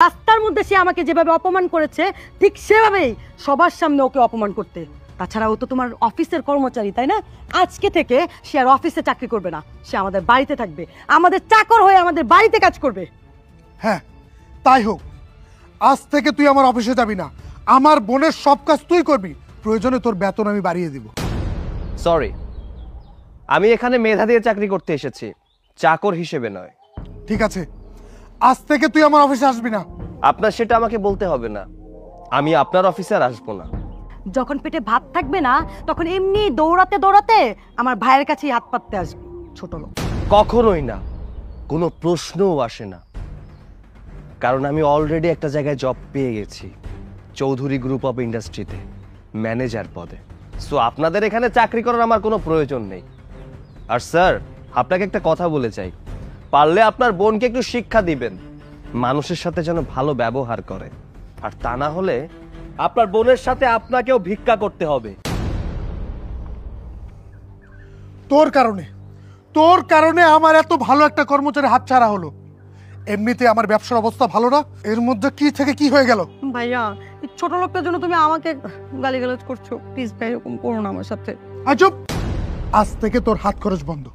রাস্তার মধ্যে সে আমাকে যেভাবে অপমান করেছে ঠিক সেভাবেই সবার সামনে ওকে অপমান করতে। তাছাড়া ও তো তোমার অফিসের কর্মচারী, তাই না? আজকে থেকে সে আর অফিসে চাকরি করবে না, সে আমাদের বাড়িতে থাকবে, আমাদের চাকর হয়ে আমাদের বাড়িতে কাজ করবে। হ্যাঁ তাই হোক, আজ থেকে তুই আমার অফিসে যাবি না, আমার বোনের সব কাজ তুই করবি, প্রয়োজনে তোর বেতন আমি বাড়িয়ে দিব। সরি, আমি এখানে মেধা দিয়ে চাকরি করতে এসেছি, চাকর হিসেবে নয়। ঠিক আছে, আজ থেকে তুই আমার অফিসে আসবি না। আপনার সেটা আমাকে বলতে হবে না, আমি আপনার অফিসে আর আসবো না। যখন পেটে ভাত থাকবে না তখন এমনি দৌড়াতে দৌড়াতে আমার ভাইয়ের কাছেই হাত পাততে আসবে, ছোট লোক। কখনোই না, কোনো প্রশ্নও আসে না, কারণ আমি অলরেডি একটা জায়গায় জব পেয়ে গেছি, চৌধুরী গ্রুপ অফ ইন্ডাস্ট্রিতে ম্যানেজার পদে। সো আপনাদের এখানে চাকরি করার আমার কোনো প্রয়োজন নেই। আর স্যার, আপনাকে একটা কথা বলে চাই, পারলে আপনার বোনকে একটু শিক্ষা দিবেন, মানুষের সাথে যেন ভালো ব্যবহার করে, আর তা না হলে আপনার বোনের সাথে আপনাকেও ভিক্ষা করতে হবে। তোর কারণে আমার এত ভালো একটা কর্মচারী হাতছাড়া হলো। এমনিতে আমার ব্যবসার অবস্থা ভালো না, এর মধ্যে কি থেকে কি হয়ে গেল। ভাইয়া, এই ছোট লোকটার জন্য তুমি আমাকে গালিগালাজ করছো, প্লিজ ভাই এরকম করো না আমার সাথে। আজব, আজ থেকে তোর হাত খরচ বন্ধ।